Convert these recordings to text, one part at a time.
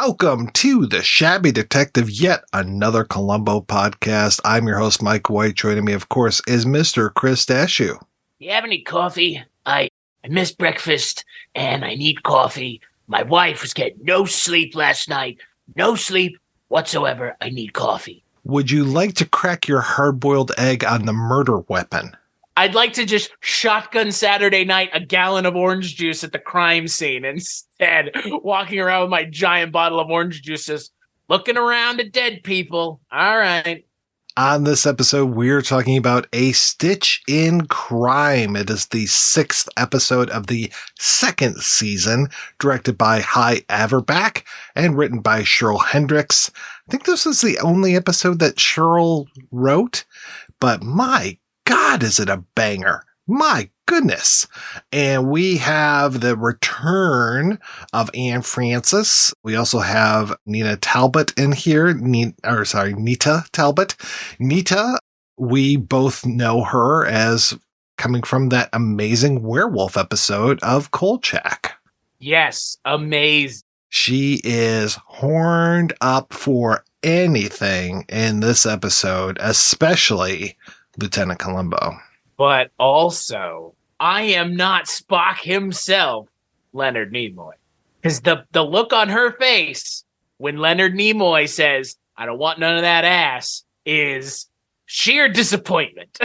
welcome to the Shabby Detective, yet another Columbo podcast. I'm your host, Mike White. Joining me, of course, is Mr. Chris Dashew. You have any coffee? I missed breakfast, and I need coffee. My wife was getting no sleep last night. No sleep whatsoever. I need coffee. Would you like to crack your hard-boiled egg on the murder weapon? I'd like to just shotgun Saturday night a gallon of orange juice at the crime scene instead, walking around with my giant bottle of orange juices, looking around at dead people. All right. On this episode, we're talking about A Stitch in Crime. It is the 6th episode of the 2nd season, directed by Hy Averback and written by Cheryl Hendricks. I think this is the only episode that Cheryl wrote, but my God, is it a banger? My goodness. And we have the return of Anne Francis. We also have Nita Talbot in here. Nita Talbot. Nita, we both know her as coming from that amazing werewolf episode of Kolchak. Yes, amazing. She is horned up for anything in this episode, especially Lieutenant Columbo. But also, I am not Spock himself, Leonard Nimoy. Because the look on her face when Leonard Nimoy says, I don't want none of that ass, is sheer disappointment.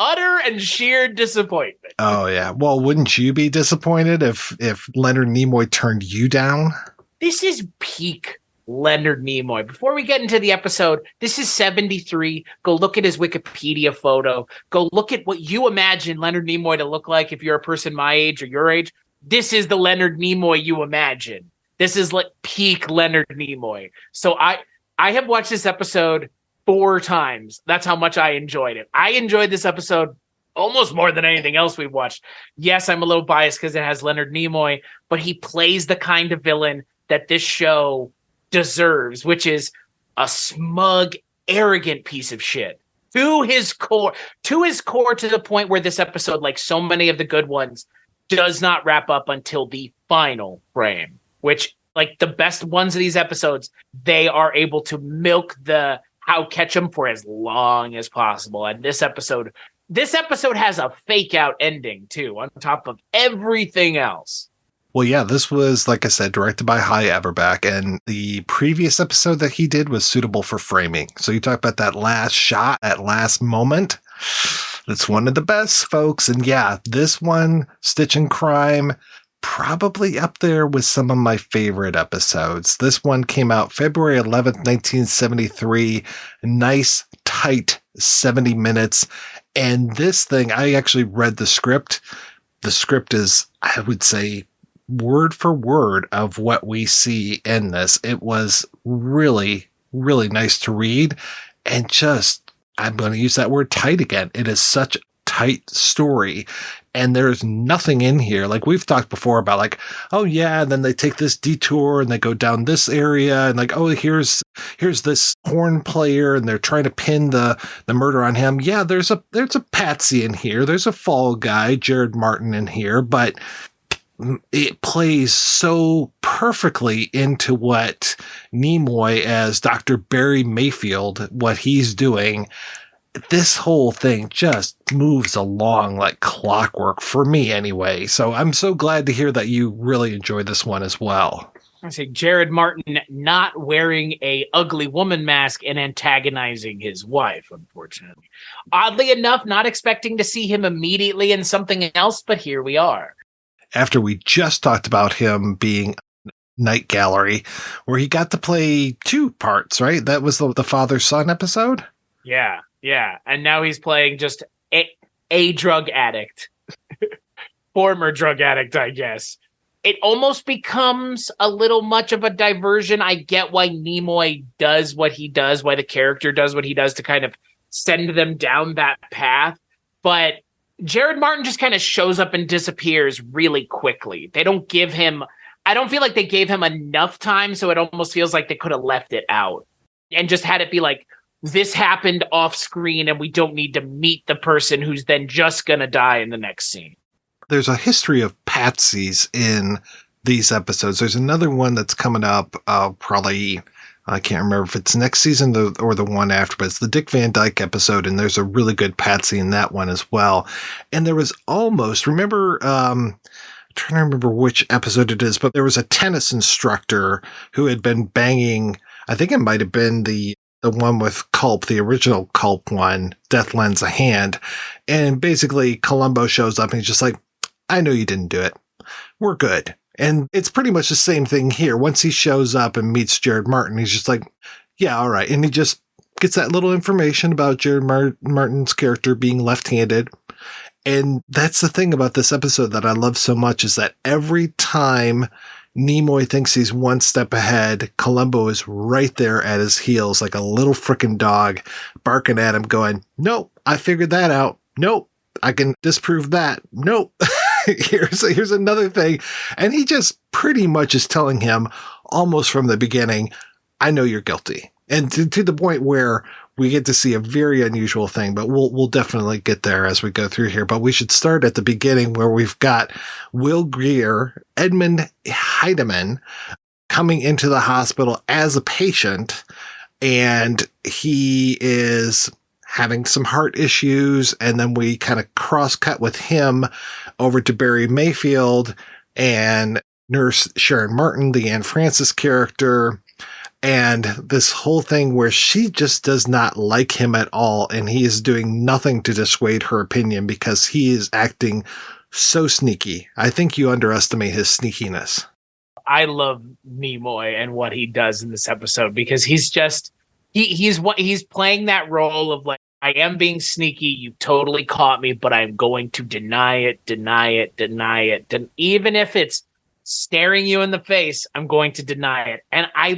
Utter and sheer disappointment. Oh, yeah. Well, wouldn't you be disappointed if Leonard Nimoy turned you down? This is peak Leonard Nimoy. Before we get into the episode, this is 73. Go look at his Wikipedia photo. Go look at what you imagine Leonard Nimoy to look like if you're a person my age or your age. This is the Leonard Nimoy you imagine. This is like peak Leonard Nimoy. So I have watched this episode 4 times. That's how much I enjoyed it. I enjoyed this episode almost more than anything else we've watched. Yes, I'm a little biased because it has Leonard Nimoy, but he plays the kind of villain that this show deserves, which is a smug, arrogant piece of shit to his core, to the point where this episode, like so many of the good ones, does not wrap up until the final frame, which, like the best ones of these episodes, they are able to milk the How Ketchum for as long as possible. And this episode has a fake out ending too, on top of everything else. Well, yeah, this was, like I said, directed by Hy Averback, and the previous episode that he did was suitable for framing. So you talk about that last shot, that last moment. It's one of the best, folks. And yeah, this one, Stitch in Crime, probably up there with some of my favorite episodes. This one came out February 11th, 1973. Nice, tight 70 minutes. And this thing, I actually read the script. The script is, I would say, word for word of what we see in this. It was really, really nice to read, and just, I'm going to use that word tight again. It is such a tight story, and there's nothing in here. Like we've talked before about, like, oh yeah, and then they take this detour and they go down this area, and like, oh, here's this horn player, and they're trying to pin the murder on him. Yeah, there's a patsy in here. There's a fall guy, Jared Martin, in here, but it plays so perfectly into what Nimoy as Dr. Barry Mayfield, what he's doing. This whole thing just moves along like clockwork for me anyway. So I'm so glad to hear that you really enjoyed this one as well. I say Jared Martin not wearing a ugly woman mask and antagonizing his wife, unfortunately. Oddly enough, not expecting to see him immediately in something else, but here we are. After we just talked about him being Night Gallery, where he got to play 2 parts, right? That was the father-son episode? Yeah. And now he's playing just a drug addict. Former drug addict, I guess. It almost becomes a little much of a diversion. I get why Nimoy does what he does, why the character does what he does to kind of send them down that path. But Jared Martin just kind of shows up and disappears really quickly. They don't give him, I don't feel like they gave him enough time, so it almost feels like they could have left it out and just had it be like, this happened off screen and we don't need to meet the person who's then just going to die in the next scene. There's a history of patsies in these episodes. There's another one that's coming up, probably, I can't remember if it's next season or the one after, but it's the Dick Van Dyke episode, and there's a really good Patsy in that one as well. And there was almost, remember, I'm trying to remember which episode it is, but there was a tennis instructor who had been banging, I think it might have been the one with Culp, the original Culp one, Death Lends a Hand. And basically Columbo shows up and he's just like, I know you didn't do it. We're good. And it's pretty much the same thing here. Once he shows up and meets Jared Martin, he's just like, yeah, all right. And he just gets that little information about Jared Martin's character being left-handed. And that's the thing about this episode that I love so much, is that every time Nimoy thinks he's one step ahead, Columbo is right there at his heels like a little frickin' dog, barking at him going, nope, I figured that out. Nope, I can disprove that. Nope. Here's another thing. And he just pretty much is telling him almost from the beginning, I know you're guilty. And to the point where we get to see a very unusual thing, but we'll definitely get there as we go through here. But we should start at the beginning, where we've got Will Geer, Edmund Hidemann, coming into the hospital as a patient, and he is having some heart issues. And then we kind of cross-cut with him over to Barry Mayfield and Nurse Sharon Martin, the Anne Francis character. And this whole thing where she just does not like him at all, and he is doing nothing to dissuade her opinion because he is acting so sneaky. I think you underestimate his sneakiness. I love Nimoy and what he does in this episode, because he's just he's playing that role of like, I am being sneaky, you totally caught me, but I'm going to deny it. Even if it's staring you in the face, I'm going to deny it. And I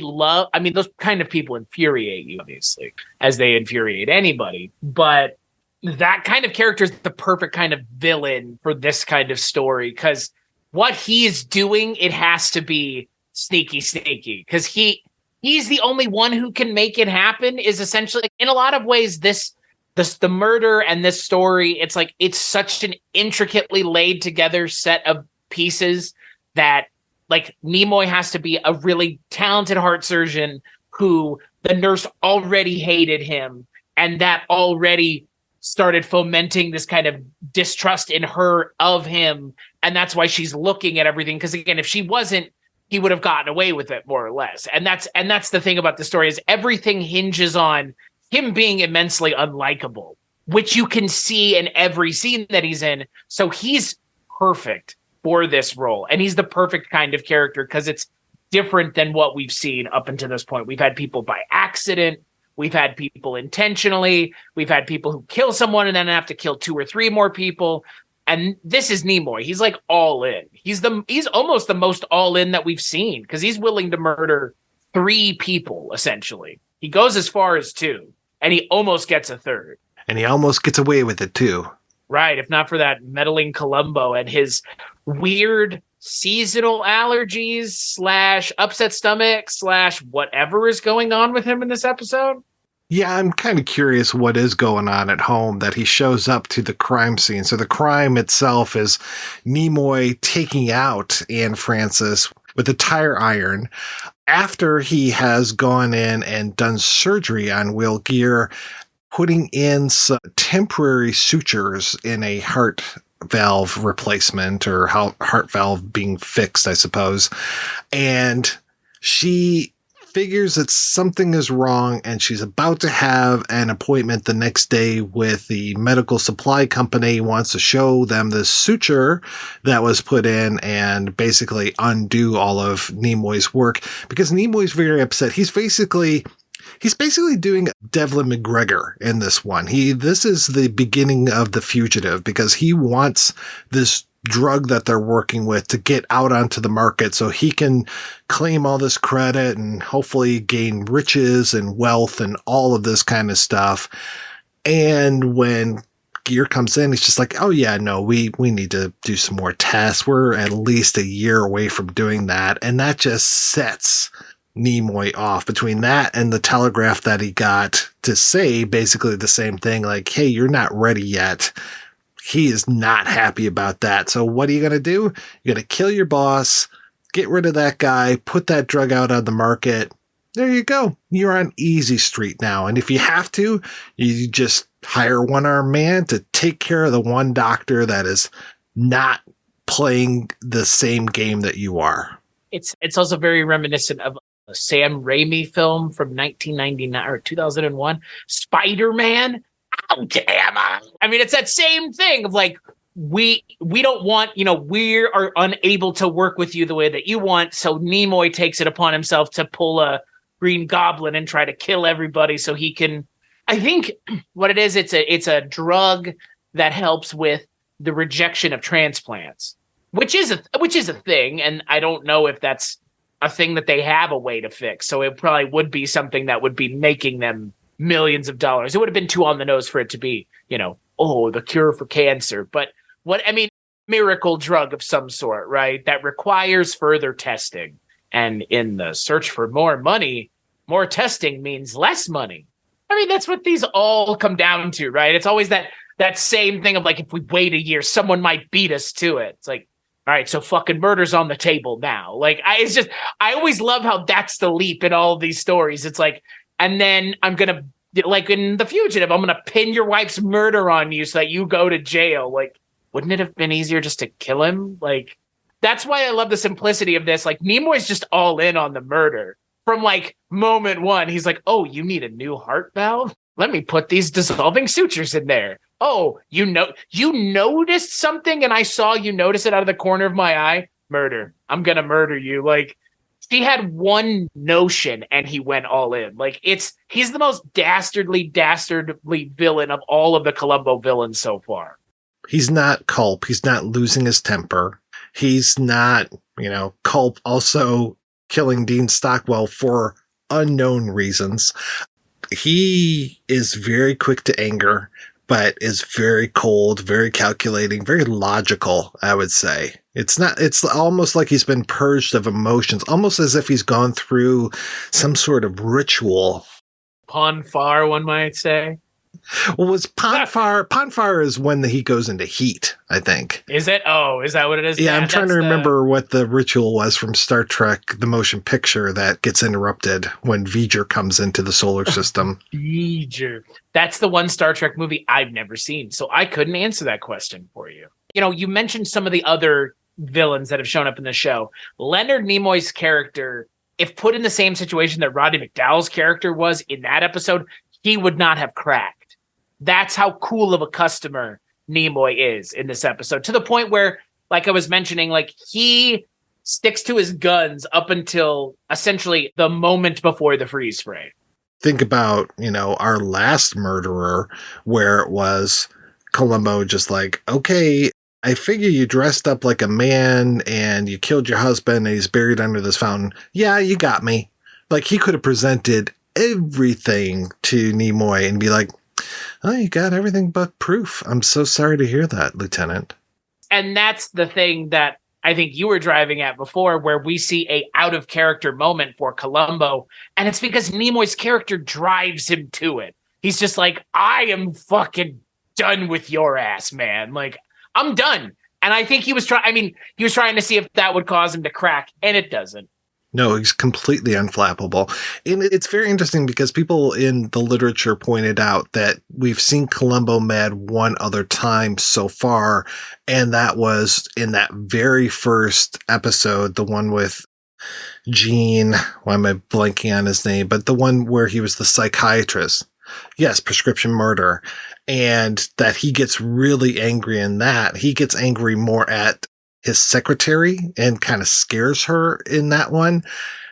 mean, those kind of people infuriate you, obviously, as they infuriate anybody. But that kind of character is the perfect kind of villain for this kind of story, because what he is doing, it has to be sneaky, because he's the only one who can make it happen. Is essentially, in a lot of ways, the murder and this story, it's like, it's such an intricately laid together set of pieces that, like, Nimoy has to be a really talented heart surgeon who the nurse already hated him, and that already started fomenting this kind of distrust in her of him. And that's why she's looking at everything. Because again, if she wasn't, he would have gotten away with it, more or less. And that's the thing about the story, is everything hinges on him being immensely unlikable, which you can see in every scene that he's in. So he's perfect for this role. And he's the perfect kind of character, because it's different than what we've seen up until this point. We've had people by accident. We've had people intentionally. We've had people who kill someone and then have to kill 2 or 3 more people. And this is Nimoy. He's like all in. He's almost the most all in that we've seen, because he's willing to murder 3 people, essentially. He goes as far as 2, and he almost gets a 3rd. And he almost gets away with it too. Right, if not for that meddling Columbo and his weird seasonal allergies / upset stomach / whatever is going on with him in this episode. Yeah, I'm kind of curious what is going on at home, that he shows up to the crime scene. So the crime itself is Nimoy taking out Anne Francis with a tire iron after he has gone in and done surgery on Will Geer, putting in some temporary sutures in a heart valve replacement, or heart valve being fixed, I suppose. And she figures that something is wrong, and she's about to have an appointment the next day with the medical supply company, wants to show them the suture that was put in and basically undo all of Nimoy's work, because Nimoy's very upset. He's basically doing Devlin McGregor in this one. This is the beginning of The Fugitive, because he wants this drug that they're working with to get out onto the market so he can claim all this credit and hopefully gain riches and wealth and all of this kind of stuff. And when Geer comes in, he's just like, oh yeah, no, we need to do some more tests. We're at least a year away from doing that. And that just sets Nimoy off. Between that and the telegraph that he got to say basically the same thing, like, hey, you're not ready yet. He is not happy about that. So what are you going to do? You're going to kill your boss get rid of that guy, put that drug out on the market. There you go. You're on easy street now. And if you have to, you just hire one-armed man to take care of the one doctor that is not playing the same game that you are. It's also very reminiscent of a Sam Raimi film from 1999 or 2001, Spider-Man. Oh, damn. I mean, it's that same thing of like, we don't want, we are unable to work with you the way that you want. So Nimoy takes it upon himself to pull a Green Goblin and try to kill everybody so he can. I think what it is, it's a drug that helps with the rejection of transplants, which is a thing, and I don't know if that's a thing that they have a way to fix. So it probably would be something that would be making them millions of dollars. It would have been too on the nose for it to be, the cure for cancer. But miracle drug of some sort, right? That requires further testing. And in the search for more money, more testing means less money. I mean, that's what these all come down to, right? It's always that same thing of like, if we wait a year, someone might beat us to it. It's like, all right, so fucking murder's on the table now. Like, I always love how that's the leap in all of these stories. It's like, and then I'm going to, like in The Fugitive, I'm going to pin your wife's murder on you so that you go to jail. Like, wouldn't it have been easier just to kill him? Like, that's why I love the simplicity of this. Like, Nimoy's just all in on the murder. From like moment one, he's like, oh, you need a new heart valve? Let me put these dissolving sutures in there. Oh, you noticed something and I saw you notice it out of the corner of my eye? Murder. I'm going to murder you. Like, he had one notion and he went all in. Like, he's the most dastardly villain of all of the Columbo villains so far. He's not Culp. He's not losing his temper. He's not, Culp also killing Dean Stockwell for unknown reasons. He is very quick to anger, but is very cold, very calculating, very logical, I would say. It's almost like he's been purged of emotions, almost as if he's gone through some sort of ritual. Pon farr, one might say. Well, was Pon farr is when he goes into heat, I think. Is it? Oh, is that what it is? Yeah, I'm trying to remember what the ritual was from Star Trek, the motion picture, that gets interrupted when V'ger comes into the solar system. V'ger. That's the one Star Trek movie I've never seen, so I couldn't answer that question for you. You mentioned some of the other villains that have shown up in the show. Leonard Nimoy's character, if put in the same situation that Roddy McDowall's character was in that episode, he would not have cracked. That's how cool of a customer Nimoy is in this episode, to the point where, like I was mentioning, like he sticks to his guns up until essentially the moment before the freeze frame. Think about, our last murderer, where it was Columbo just like, okay, I figure you dressed up like a man and you killed your husband and he's buried under this fountain. Yeah, you got me. Like, he could have presented everything to Nimoy and be like, oh, you got everything but proof. I'm so sorry to hear that, Lieutenant. And that's the thing that I think you were driving at before, where we see a out of character moment for Columbo. And it's because Nimoy's character drives him to it. He's just like, I am fucking done with your ass, man. Like, I'm done. And I think he was trying to see if that would cause him to crack, and it doesn't. No, he's completely unflappable. And it's very interesting because people in the literature pointed out that we've seen Columbo mad one other time so far, and that was in that very first episode, the one with Gene. Why am I blanking on his name? But the one where he was the psychiatrist. Yes, prescription murder. And that he gets really angry in that. He gets angry more at his secretary and kind of scares her in that one.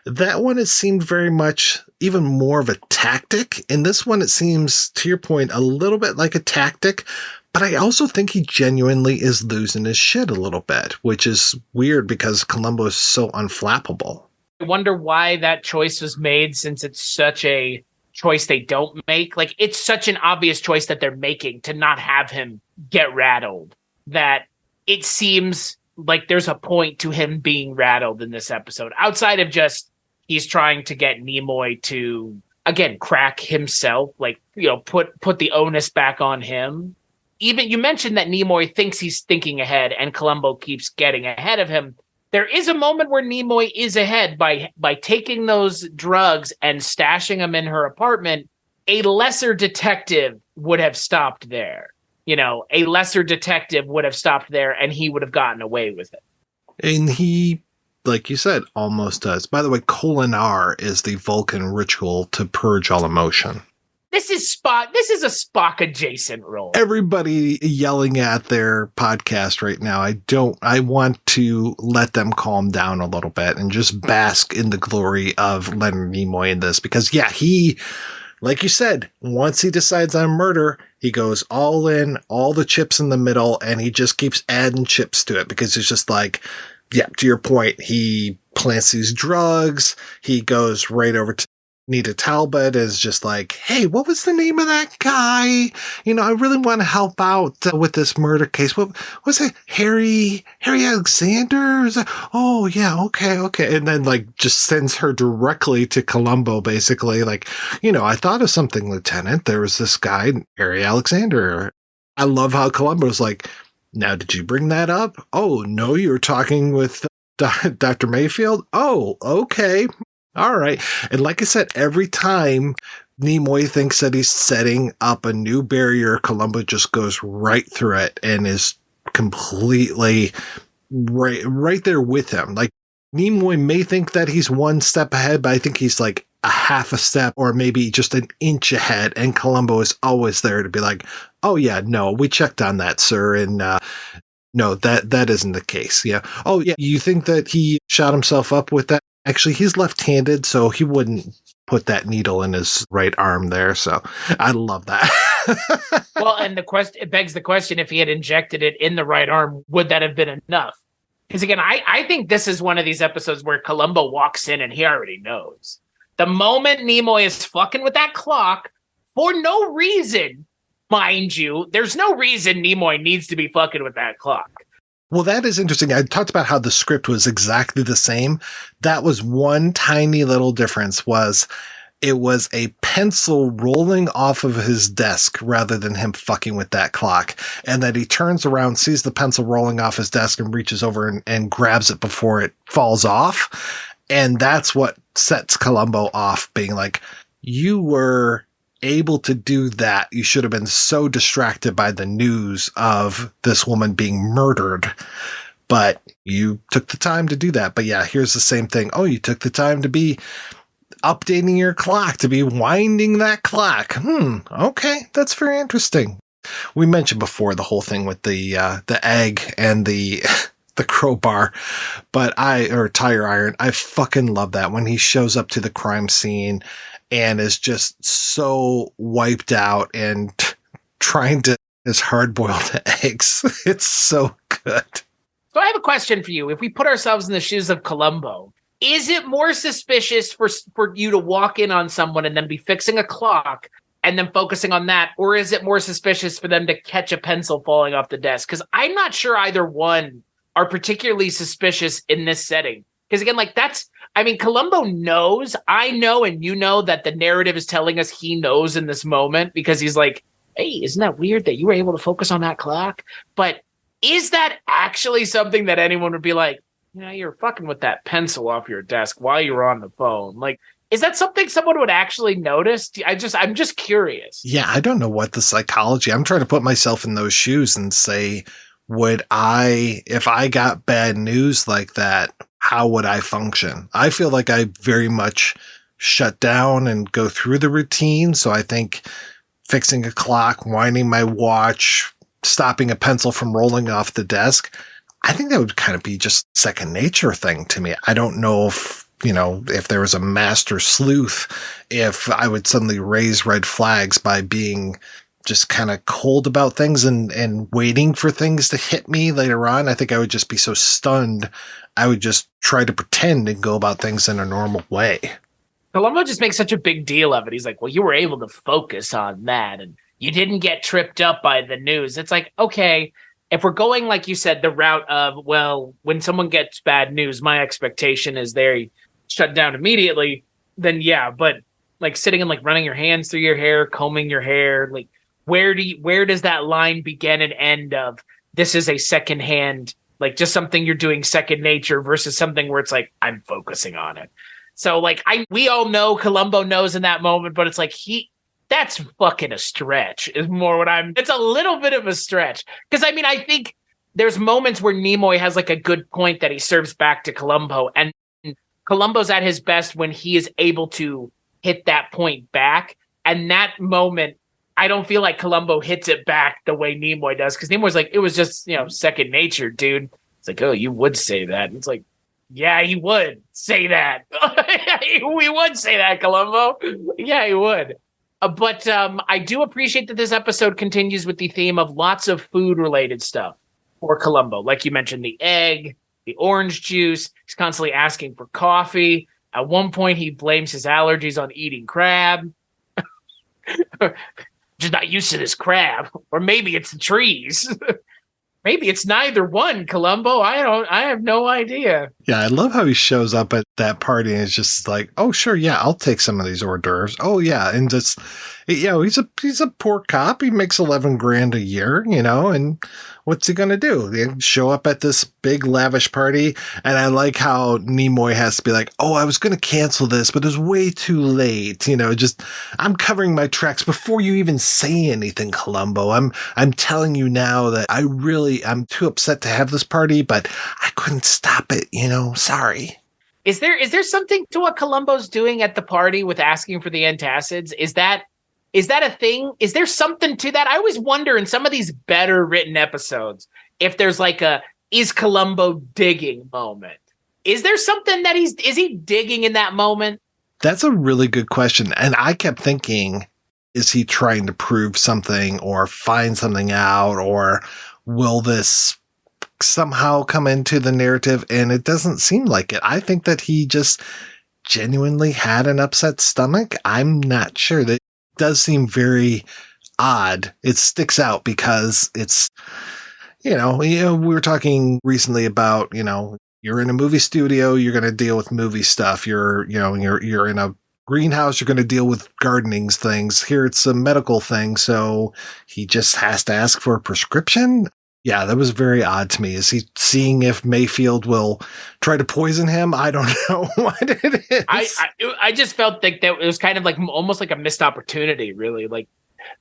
That one, it seemed very much even more of a tactic. In this one, it seems, to your point, a little bit like a tactic, but I also think he genuinely is losing his shit a little bit, which is weird because Columbo is so unflappable. I wonder why that choice was made, since it's such a choice they don't make. Like, it's such an obvious choice that they're making to not have him get rattled, that it seems like there's a point to him being rattled in this episode, outside of just he's trying to get Nimoy to, again, crack himself, like, put the onus back on him. Even you mentioned that Nimoy thinks he's thinking ahead and Columbo keeps getting ahead of him. There is a moment where Nimoy is ahead by taking those drugs and stashing them in her apartment. A lesser detective would have stopped there. A lesser detective would have stopped there and he would have gotten away with it. And he, like you said, almost does. By the way, Kolinar is the Vulcan ritual to purge all emotion. This is Spock. This is a Spock adjacent role. Everybody yelling at their podcast right now. I want to let them calm down a little bit and just bask in the glory of Leonard Nimoy in this. Because he, like you said, once he decides on murder, he goes all in, all the chips in the middle, and he just keeps adding chips to it because it's just like, yeah, to your point, he plants these drugs. He goes right over to Nita Talbot is just like, hey, what was the name of that guy? I really want to help out with this murder case. What was it? Harry Alexander? Oh, yeah, okay. And then just sends her directly to Columbo, basically. I thought of something, Lieutenant. There was this guy, Harry Alexander. I love how Columbo's like, now, did you bring that up? Oh, no, you were talking with Dr. Mayfield? Oh, okay. All right. And like I said, every time Nimoy thinks that he's setting up a new barrier, Columbo just goes right through it and is completely right there with him. Nimoy may think that he's one step ahead, but I think he's like a half a step or maybe just an inch ahead. And Columbo is always there to be like, oh, yeah, no, we checked on that, sir. And no, that isn't the case. Yeah. Oh, yeah. You think that he shot himself up with that? Actually, he's left-handed, so he wouldn't put that needle in his right arm there. So I love that. Well, and it begs the question, if he had injected it in the right arm, would that have been enough? Because again, I think this is one of these episodes where Columbo walks in and he already knows. The moment Nimoy is fucking with that clock, for no reason, mind you, there's no reason Nimoy needs to be fucking with that clock. Well, that is interesting. I talked about how the script was exactly the same. That was one tiny little difference it was a pencil rolling off of his desk rather than him fucking with that clock. And that he turns around, sees the pencil rolling off his desk and reaches over and grabs it before it falls off. And that's what sets Columbo off, being like, you were able to do that. You should have been so distracted by the news of this woman being murdered, but you took the time to do that. But yeah, here's the same thing. Oh, you took the time to be updating your clock, to be winding that clock. Okay, that's very interesting. We mentioned before the whole thing with the egg and the crowbar, or tire iron. I fucking love that when he shows up to the crime scene and is just so wiped out and trying to his hard-boiled eggs. It's so good. So I have a question for you. If we put ourselves in the shoes of Columbo, is it more suspicious for you to walk in on someone and then be fixing a clock and then focusing on that? Or is it more suspicious for them to catch a pencil falling off the desk? Because I'm not sure either one are particularly suspicious in this setting. Because again, Columbo knows, I know, and you know that the narrative is telling us he knows in this moment because he's like, hey, isn't that weird that you were able to focus on that clock? But is that actually something that anyone would be like, you're fucking with that pencil off your desk while you were on the phone? Is that something someone would actually notice? I'm just curious. Yeah, I don't know what the psychology. I'm trying to put myself in those shoes and say, if I got bad news like that, how would I function? I feel like I very much shut down and go through the routine. So I think fixing a clock, winding my watch, stopping a pencil from rolling off the desk, I think that would kind of be just second nature thing to me. I don't know if there was a master sleuth, if I would suddenly raise red flags by being just kind of cold about things and waiting for things to hit me later on. I think I would just be so stunned. I would just try to pretend and go about things in a normal way. Columbo just makes such a big deal of it. He's like, well, you were able to focus on that and you didn't get tripped up by the news. It's like, okay, if we're going, like you said, the route of, well, when someone gets bad news, my expectation is they shut down immediately, then yeah, but sitting and running your hands through your hair, combing your hair, where does that line begin and end of this is a secondhand like just something you're doing second nature versus something where it's like, I'm focusing on it. So like we all know Columbo knows in that moment, but it's like that's fucking a stretch is more what it's a little bit of a stretch. Cause I mean, I think there's moments where Nimoy has like a good point that he serves back to Columbo, and Columbo's at his best when he is able to hit that point back. And that moment, I don't feel like Columbo hits it back the way Nimoy does. Cause Nimoy's like, it was just, second nature, dude. It's like, oh, you would say that. And it's like, yeah, he would say that. We would say that, Columbo. Yeah, he would. But I do appreciate that this episode continues with the theme of lots of food-related stuff for Columbo. Like you mentioned, the egg, the orange juice. He's constantly asking for coffee. At one point, he blames his allergies on eating crab. Just not used to this crab. Or maybe it's the trees. Maybe it's neither one, Columbo. I have no idea. Yeah, I love how he shows up at that party and is just like, oh, sure, yeah, I'll take some of these hors d'oeuvres. Oh, yeah. And just, he's a poor cop. He makes $11,000 a year, and what's he going to do? They show up at this big lavish party. And I like how Nimoy has to be like, oh, I was going to cancel this, but it was way too late. Just I'm covering my tracks before you even say anything, Columbo. I'm telling you now that I'm too upset to have this party, but I couldn't stop it. Sorry. Is there something to what Columbo's doing at the party with asking for the antacids? Is that a thing? Is there something to that? I always wonder in some of these better written episodes if there's like is Columbo digging moment? Is there something that is he digging in that moment? That's a really good question. And I kept thinking, is he trying to prove something or find something out, or will this somehow come into the narrative? And it doesn't seem like it. I think that he just genuinely had an upset stomach. I'm not sure. That does seem very odd. It sticks out because it's, we were talking recently about, you're in a movie studio, you're going to deal with movie stuff. You're in a greenhouse, you're going to deal with gardening things. Here it's a medical thing. So he just has to ask for a prescription. Yeah, that was very odd to me. Is he seeing if Mayfield will try to poison him? I don't know what it is. I just felt like that it was kind of like almost like a missed opportunity, really. Like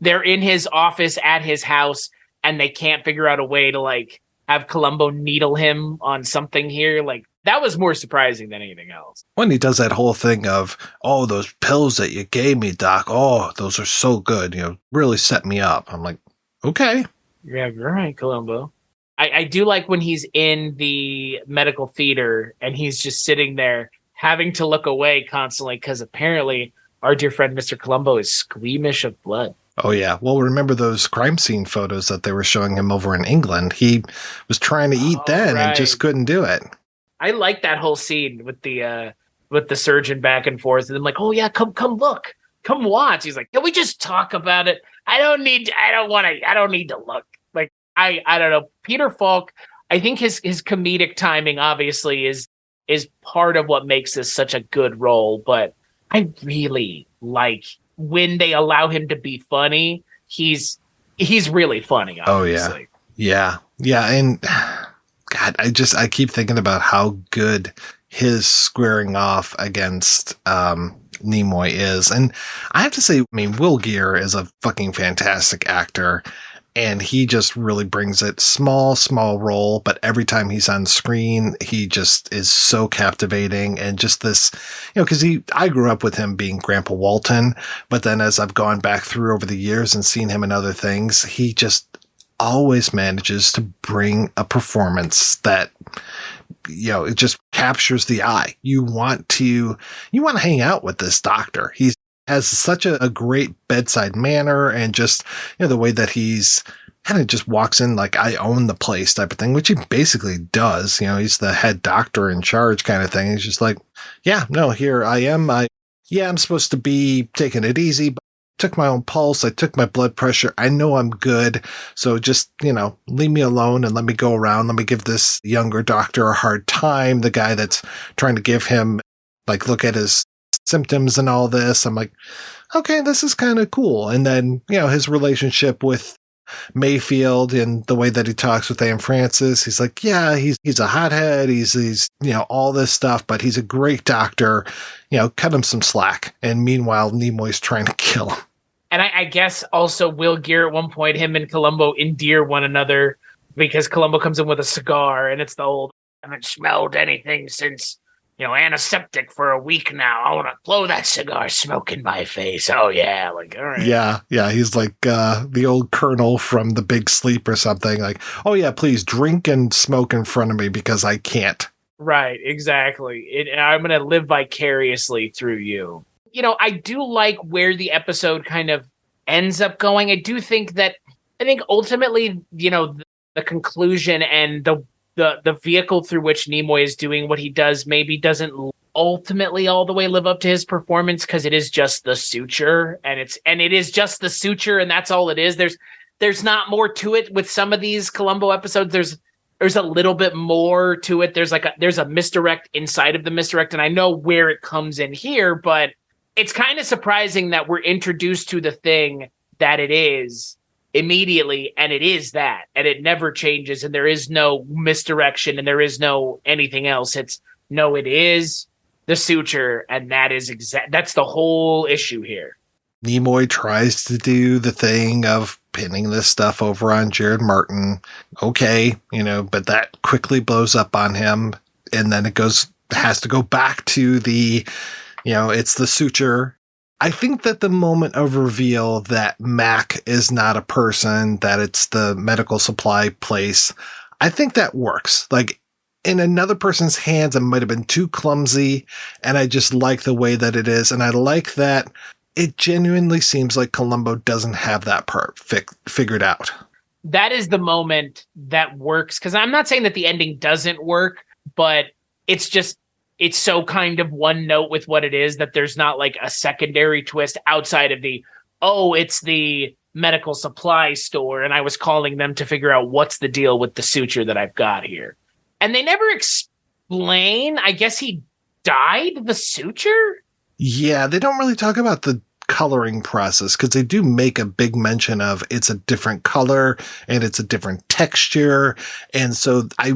they're in his office at his house and they can't figure out a way to like have Columbo needle him on something here. Like that was more surprising than anything else. When he does that whole thing of, oh, those pills that you gave me, Doc, oh, those are so good, really set me up. I'm like, okay. Yeah, you're right, Columbo. I do like when he's in the medical theater and he's just sitting there having to look away constantly because apparently our dear friend Mr. Columbo is squeamish of blood. Oh, yeah. Well, remember those crime scene photos that they were showing him over in England? He was trying to eat and just couldn't do it. I like that whole scene with the surgeon back and forth. And I'm like, oh, yeah, come look. Come watch. He's like, can we just talk about it? I don't need to look. Like, I don't know. Peter Falk, I think his comedic timing obviously is part of what makes this such a good role, but I really like when they allow him to be funny. He's really funny, obviously. Oh yeah. Yeah. And God, I keep thinking about how good his squaring off against Nimoy is. And I have to say, Will Geer is a fucking fantastic actor. And he just really brings it. Small role, but every time he's on screen, he just is so captivating. And just this, because I grew up with him being Grandpa Walton, but then as I've gone back through over the years and seen him in other things, he just always manages to bring a performance that, it just captures the eye. You want to hang out with this doctor. He has such a great bedside manner, and just, the way that he's kind of just walks in like, I own the place type of thing, which he basically does. He's the head doctor in charge kind of thing. He's just like, yeah, no, here I am. I'm supposed to be taking it easy, but I took my own pulse. I took my blood pressure. I know I'm good. So just, leave me alone and let me go around. Let me give this younger doctor a hard time. The guy that's trying to give him, like, look at his symptoms and all this. I'm like, okay, this is kind of cool. And then, his relationship with Mayfield and the way that he talks with Anne Francis. He's like, yeah, he's a hothead. He's all this stuff, but he's a great doctor. Cut him some slack. And meanwhile, Nimoy's trying to kill him. And I guess also Will Geer at one point, him and Columbo endear one another because Columbo comes in with a cigar and it's the old, I haven't smelled anything since, antiseptic for a week now. I want to blow that cigar smoke in my face. Oh, yeah. Like, all right. Yeah. He's like the old colonel from The Big Sleep or something. Like, oh, yeah, please drink and smoke in front of me because I can't. Right. Exactly. I'm going to live vicariously through you. I do like where the episode kind of ends up going. I think ultimately, the conclusion and the vehicle through which Nimoy is doing what he does maybe doesn't ultimately all the way live up to his performance because it is just the suture and it is just the suture and that's all it is. There's not more to it with some of these Columbo episodes. There's a little bit more to it. There's a misdirect inside of the misdirect, and I know where it comes in here, but it's kind of surprising that we're introduced to the thing that it is immediately, and it is that, and it never changes, and there is no misdirection, and there is no anything else. It is the suture, and that's the whole issue here. Nimoy tries to do the thing of pinning this stuff over on Jared Martin. Okay, but that quickly blows up on him, and then it has to go back to the it's the suture. I think that the moment of reveal that Mac is not a person, that it's the medical supply place, I think that works. Like, in another person's hands, it might have been too clumsy, and I just like the way that it is. And I like that it genuinely seems like Columbo doesn't have that part figured out. That is the moment that works, because I'm not saying that the ending doesn't work, but it's so kind of one note with what it is that there's not like a secondary twist outside of it's the medical supply store and I was calling them to figure out what's the deal with the suture that I've got here. And they never explain, I guess he dyed the suture? Yeah, they don't really talk about the coloring process because they do make a big mention of it's a different color and it's a different texture. And so I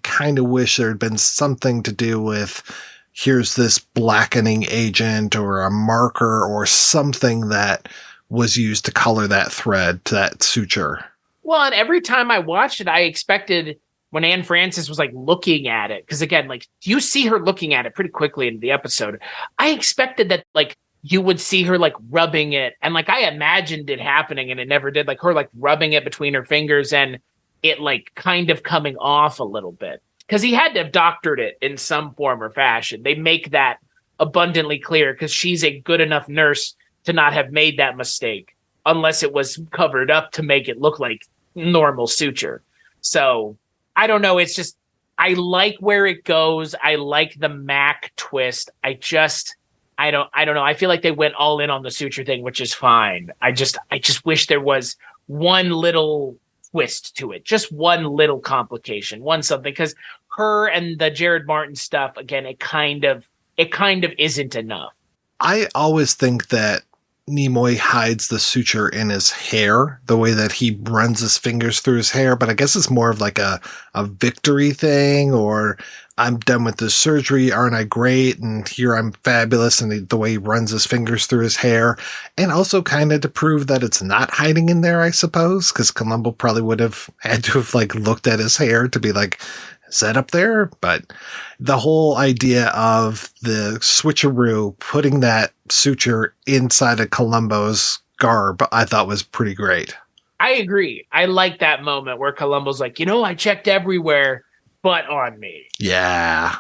kind of wish there had been something to do with here's this blackening agent or a marker or something that was used to color that thread, that suture. Well, and every time I watched it, I expected when Anne Francis was like looking at it, because again, like you see her looking at it pretty quickly in the episode. I expected that like you would see her like rubbing it, and like I imagined it happening and it never did, like her like rubbing it between her fingers and it like kind of coming off a little bit, because he had to have doctored it in some form or fashion. They make that abundantly clear because she's a good enough nurse to not have made that mistake unless it was covered up to make it look like normal suture. So I don't know. It's just, I like where it goes. I like the Mac twist. I don't know. I feel like they went all in on the suture thing, which is fine. I just wish there was one little twist to it, just one little complication, one something, because her and the Jared Martin stuff, again, it kind of isn't enough. I always think that Nimoy hides the suture in his hair, the way that he runs his fingers through his hair, but I guess it's more of like a victory thing, or I'm done with this surgery, aren't I great? And here I'm fabulous, and the way he runs his fingers through his hair. And also kind of to prove that it's not hiding in there, I suppose, because Columbo probably would have had to have like looked at his hair to be like, is that up there? But the whole idea of the switcheroo, putting that suture inside of Columbo's garb, I thought was pretty great. I agree. I like that moment where Columbo's like, I checked everywhere but on me. Yeah,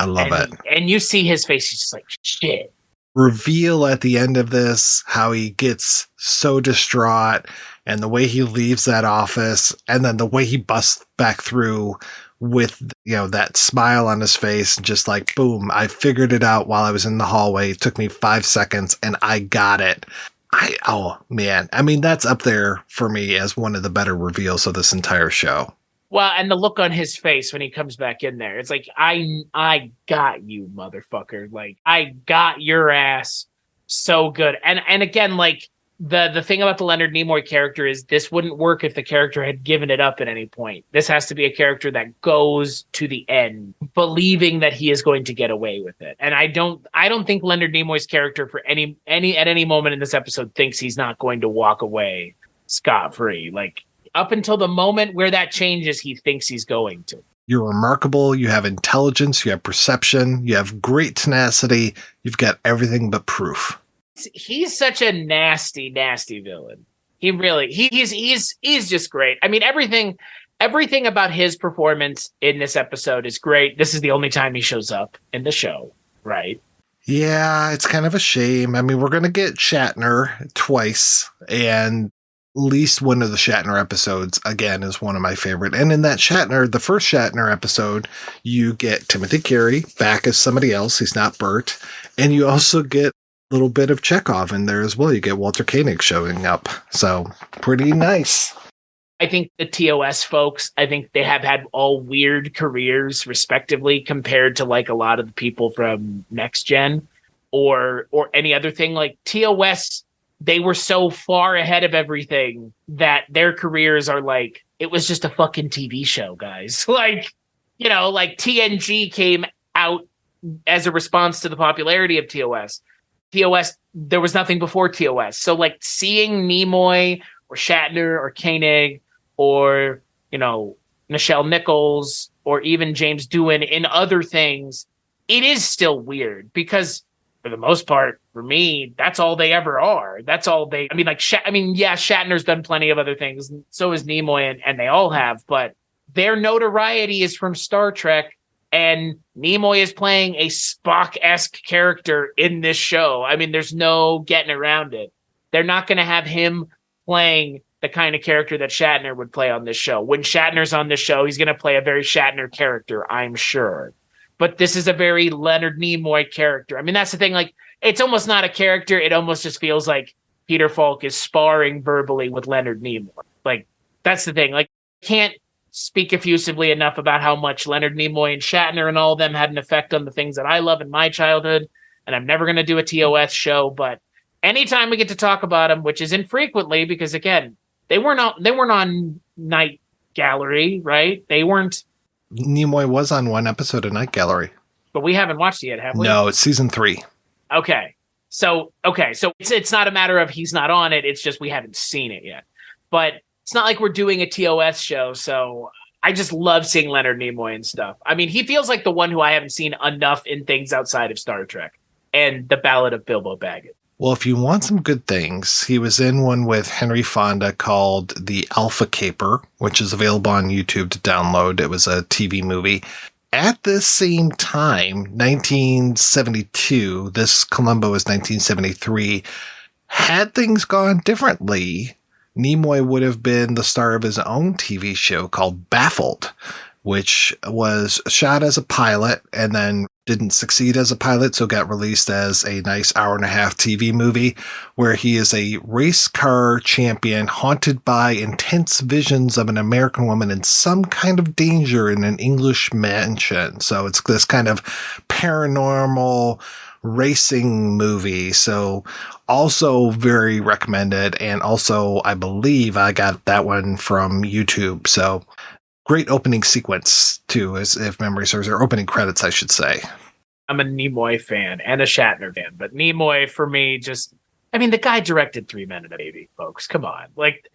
I love it. And you see his face, he's just like, shit. Reveal at the end of this, how he gets so distraught, and the way he leaves that office, and then the way he busts back through with, that smile on his face, just like, boom, I figured it out while I was in the hallway. It took me 5 seconds and I got it. Oh man. I mean, that's up there for me as one of the better reveals of this entire show. Well, and the look on his face when he comes back in there, it's like, I got you, motherfucker. Like, I got your ass so good. And again, like, the thing about the Leonard Nimoy character is this wouldn't work if the character had given it up at any point. This has to be a character that goes to the end, believing that he is going to get away with it. And I don't think Leonard Nimoy's character for any at any moment in this episode thinks he's not going to walk away scot-free. Like, up until the moment where that changes, he thinks he's going to. You're remarkable. You have intelligence. You have perception. You have great tenacity. You've got everything but proof. He's such a nasty, nasty villain. He's just great. I mean, everything about his performance in this episode is great. This is the only time he shows up in the show, right? Yeah, it's kind of a shame. I mean, we're going to get Shatner twice, and at least one of the Shatner episodes, again, is one of my favorite. And in that the first Shatner episode, you get Timothy Carey back as somebody else. He's not Bert. And you also get a little bit of Chekhov in there as well. You get Walter Koenig showing up. So pretty nice. I think the TOS folks, I think they have had all weird careers respectively compared to like a lot of the people from Next Gen or any other thing. Like TOS, they were so far ahead of everything that their careers are like, it was just a fucking TV show, guys. Like, you know, like TNG came out as a response to the popularity of TOS. TOS, there was nothing before TOS. So like seeing Nimoy or Shatner or Koenig or, you know, Nichelle Nichols or even James Doohan in other things, it is still weird because for the most part, for me, that's all they ever are. That's all they, I mean, like, yeah, Shatner's done plenty of other things. So is Nimoy, and they all have, but their notoriety is from Star Trek, and Nimoy is playing a Spock-esque character in this show. I mean, there's no getting around it. They're not going to have him playing the kind of character that Shatner would play on this show. When Shatner's on this show, he's going to play a very Shatner character, I'm sure. But this is a very Leonard Nimoy character. I mean, that's the thing. Like, it's almost not a character. It almost just feels like Peter Falk is sparring verbally with Leonard Nimoy. Like, that's the thing. Like, can't speak effusively enough about how much Leonard Nimoy and Shatner and all of them had an effect on the things that I love in my childhood. And I'm never going to do a TOS show, but anytime we get to talk about them, which is infrequently, because again, they weren't on Night Gallery, right? They weren't. Nimoy was on one episode of Night Gallery. But we haven't watched it yet, have we? No, it's season 3. Okay. So it's not a matter of he's not on it. It's just we haven't seen it yet. But it's not like we're doing a TOS show. So I just love seeing Leonard Nimoy and stuff. I mean, he feels like the one who I haven't seen enough in things outside of Star Trek and The Ballad of Bilbo Baggins. Well, if you want some good things, he was in one with Henry Fonda called The Alpha Caper, which is available on YouTube to download. It was a TV movie. At this same time, 1972, this Columbo is 1973, had things gone differently, Nimoy would have been the star of his own TV show called Baffled, which was shot as a pilot and then didn't succeed as a pilot, so got released as a nice hour-and-a-half TV movie where he is a race car champion haunted by intense visions of an American woman in some kind of danger in an English mansion. So it's this kind of paranormal racing movie. So also very recommended. And also, I believe I got that one from YouTube. So great opening sequence, too, as if memory serves, or opening credits, I should say. I'm a Nimoy fan and a Shatner fan, but Nimoy, for me, just, I mean, the guy directed 3 Men and a Baby, folks. Come on. Like,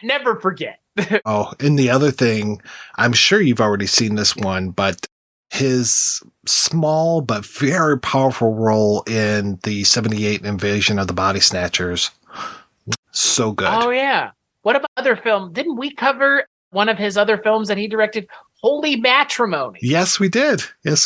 never forget. Oh, and the other thing, I'm sure you've already seen this one, but his small but very powerful role in the 78 Invasion of the Body Snatchers. So good. Oh, yeah. What about other film? Didn't we cover one of his other films that he directed, Holy Matrimony? Yes, we did. That's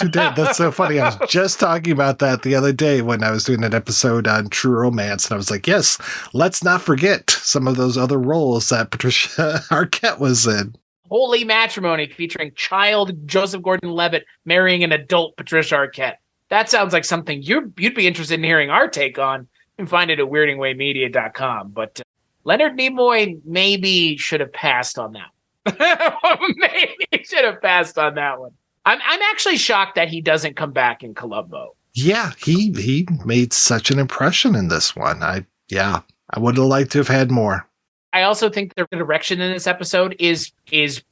so funny. I was just talking about that the other day when I was doing an episode on True Romance, and I was like, yes, let's not forget some of those other roles that Patricia Arquette was in. Holy Matrimony, featuring child Joseph Gordon-Levitt marrying an adult Patricia Arquette. That sounds like something you'd be interested in hearing our take on. You can find it at weirdingwaymedia.com. But Leonard Nimoy maybe should have passed on that. Maybe should have passed on that one. I'm actually shocked that he doesn't come back in Columbo. Yeah, he made such an impression in this one. I I would have liked to have had more. I also think the direction in this episode is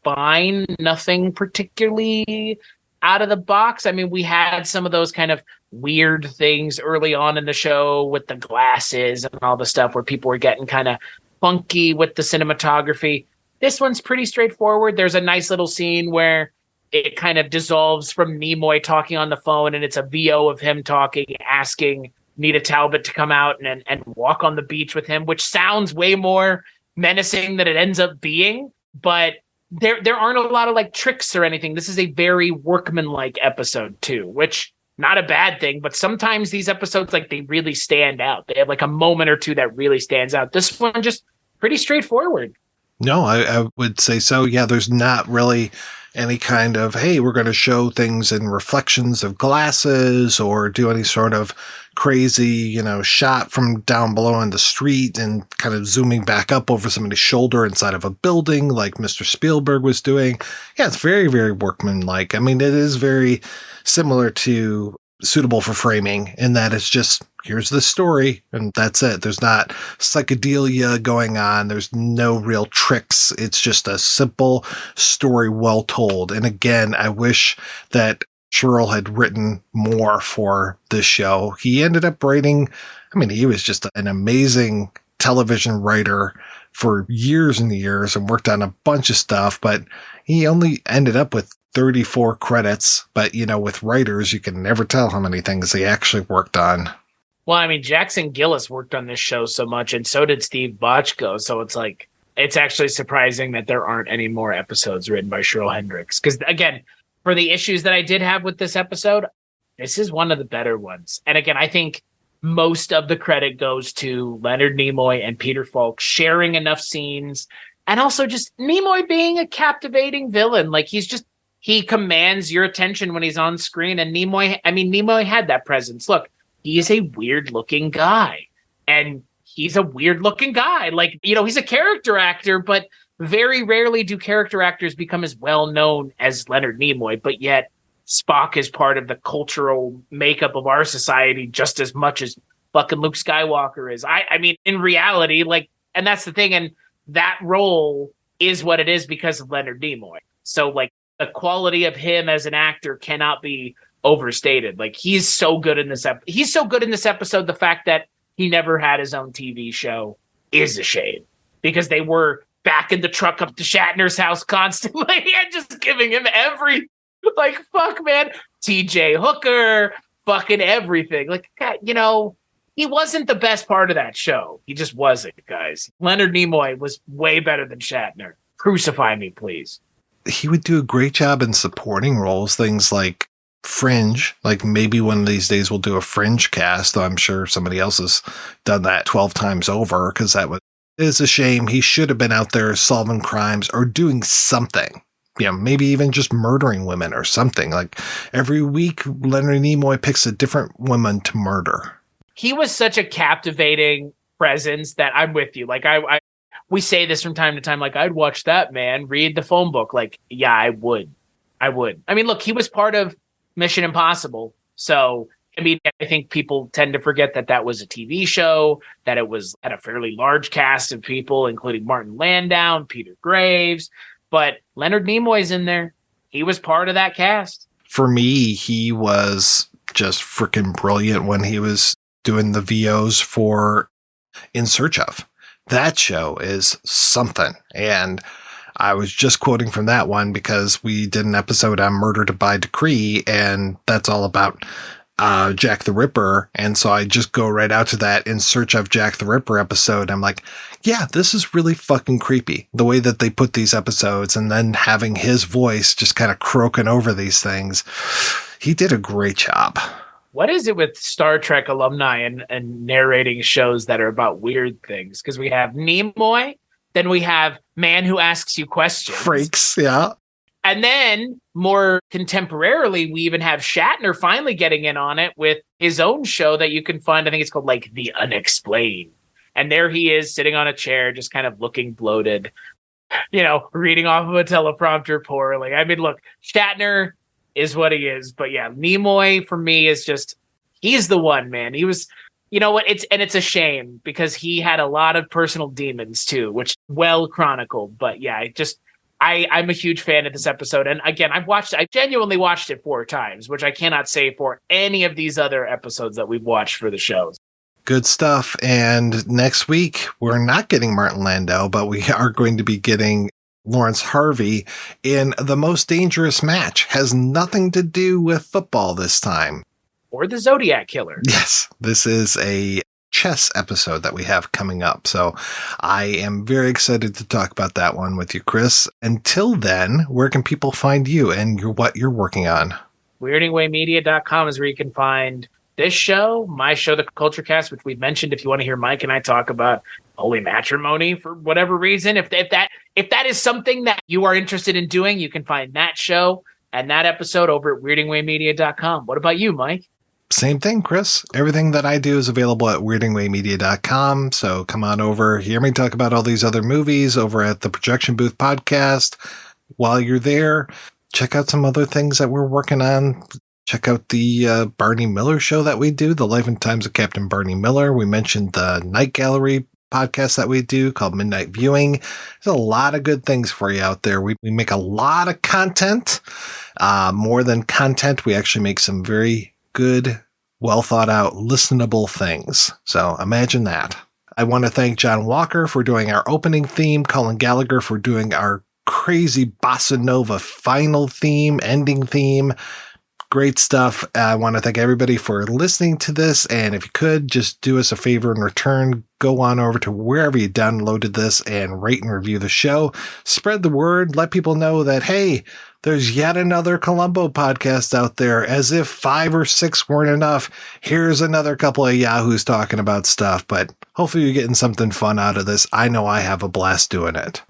fine. Nothing particularly out of the box. I mean, we had some of those kind of weird things early on in the show with the glasses and all the stuff where people were getting kind of funky with the cinematography. This one's pretty straightforward. There's a nice little scene where it kind of dissolves from Nimoy talking on the phone, and it's a VO of him talking, asking Nita Talbot to come out and walk on the beach with him, which sounds way more menacing than it ends up being. But there aren't a lot of like tricks or anything. This is a very workmanlike episode too, which not a bad thing. But sometimes these episodes, like, they really stand out. They have like a moment or two that really stands out. This one just pretty straightforward. No, I would say so. Yeah, there's not really any kind of, hey, we're going to show things in reflections of glasses or do any sort of crazy, shot from down below on the street and kind of zooming back up over somebody's shoulder inside of a building like Mr. Spielberg was doing. Yeah, it's very, very workmanlike. I mean, it is very similar to Suitable for Framing in that it's just, here's the story and that's it. There's not psychedelia going on. There's no real tricks. It's just a simple story well told. And again, I wish that Sherrill had written more for this show. He ended up writing, he was just an amazing television writer for years and years and worked on a bunch of stuff, but he only ended up with 34 credits. But, with writers, you can never tell how many things he actually worked on. Well, Jackson Gillis worked on this show so much, and so did Steve Bochco. So it's like, it's actually surprising that there aren't any more episodes written by Sherrill Hendricks. Because again, for the issues that I did have with this episode, this is one of the better ones. And again, I think most of the credit goes to Leonard Nimoy and Peter Falk sharing enough scenes, and also just Nimoy being a captivating villain. Like, he commands your attention when he's on screen. And Nimoy had that presence. Look, he is a weird looking guy, and he's a weird looking guy. Like, he's a character actor, but very rarely do character actors become as well known as Leonard Nimoy. But yet Spock is part of the cultural makeup of our society just as much as fucking Luke Skywalker is. In reality, like, and that's the thing. And that role is what it is because of Leonard Nimoy. So like, the quality of him as an actor cannot be overstated. Like, he's so good in this he's so good in this episode. The fact that he never had his own TV show is a shame, because they were back in the truck up to Shatner's house constantly and just giving him every, like, fuck, man, TJ Hooker, fucking everything. Like, he wasn't the best part of that show. He just wasn't, guys. Leonard Nimoy was way better than Shatner. Crucify me, please. He would do a great job in supporting roles, things like Fringe. Like, maybe one of these days we'll do a Fringe cast, though I'm sure somebody else has done that 12 times over, because it's a shame. He should have been out there solving crimes or doing something. Maybe even just murdering women or something. Like, every week, Leonard Nimoy picks a different woman to murder. He was such a captivating presence that I'm with you. Like, we say this from time to time, like, I'd watch that man read the phone book. Like, yeah, I would. Look, he was part of Mission Impossible. So, I think people tend to forget that was a TV show, that it had a fairly large cast of people, including Martin Landau and Peter Graves. But Leonard Nimoy's in there. He was part of that cast. For me, he was just freaking brilliant when he was doing the VOs for In Search Of. That show is something. And I was just quoting from that one because we did an episode on Murder by Decree, and that's all about Jack the Ripper. And so I just go right out to that In Search Of Jack the Ripper episode. I'm like, yeah, this is really fucking creepy, the way that they put these episodes, and then having his voice just kind of croaking over these things. He did a great job. What is it with Star Trek alumni and narrating shows that are about weird things? Because we have Nimoy, then we have Man Who Asks You Questions. Freaks, yeah. And then more contemporarily, we even have Shatner finally getting in on it with his own show that you can find. I think it's called like The Unexplained. And there he is sitting on a chair, just kind of looking bloated, reading off of a teleprompter poorly. Look, Shatner is what he is. But yeah, Nimoy for me is just, he's the one, man. He was You know what? It's a shame because he had a lot of personal demons too, which well chronicled. But yeah, I'm a huge fan of this episode. And again, I genuinely watched it 4 times, which I cannot say for any of these other episodes that we've watched for the shows. Good stuff. And next week, we're not getting Martin Landau, but we are going to be getting Lawrence Harvey in The Most Dangerous Match. Has nothing to do with football this time. Or the Zodiac Killer. Yes, this is a chess episode that we have coming up. So I am very excited to talk about that one with you, Chris. Until then, where can people find you and what you're working on? weirdingwaymedia.com is where you can find this show, my show, The Culture Cast, which we mentioned if you want to hear Mike and I talk about holy matrimony for whatever reason. If that is something that you are interested in doing, you can find that show and that episode over at weirdingwaymedia.com. What about you, Mike? Same thing, Chris. Everything that I do is available at weirdingwaymedia.com. So come on over, hear me talk about all these other movies over at the Projection Booth podcast. While you're there, check out some other things that we're working on. Check out the Barney Miller show that we do, The Life and Times of Captain Barney Miller. We mentioned the Night Gallery podcast that we do called Midnight Viewing. There's a lot of good things for you out there. We make a lot of content. More than content, we actually make some very good, well thought out, listenable things. So imagine that. I want to thank John Walker for doing our opening theme, Colin Gallagher for doing our crazy bossa nova final theme, ending theme. Great stuff. I want to thank everybody for listening to this. And if you could just do us a favor in return, go on over to wherever you downloaded this and rate and review the show. Spread the word. Let people know that, hey, there's yet another Columbo podcast out there. As if 5 or 6 weren't enough, here's another couple of yahoos talking about stuff. But hopefully you're getting something fun out of this. I know I have a blast doing it.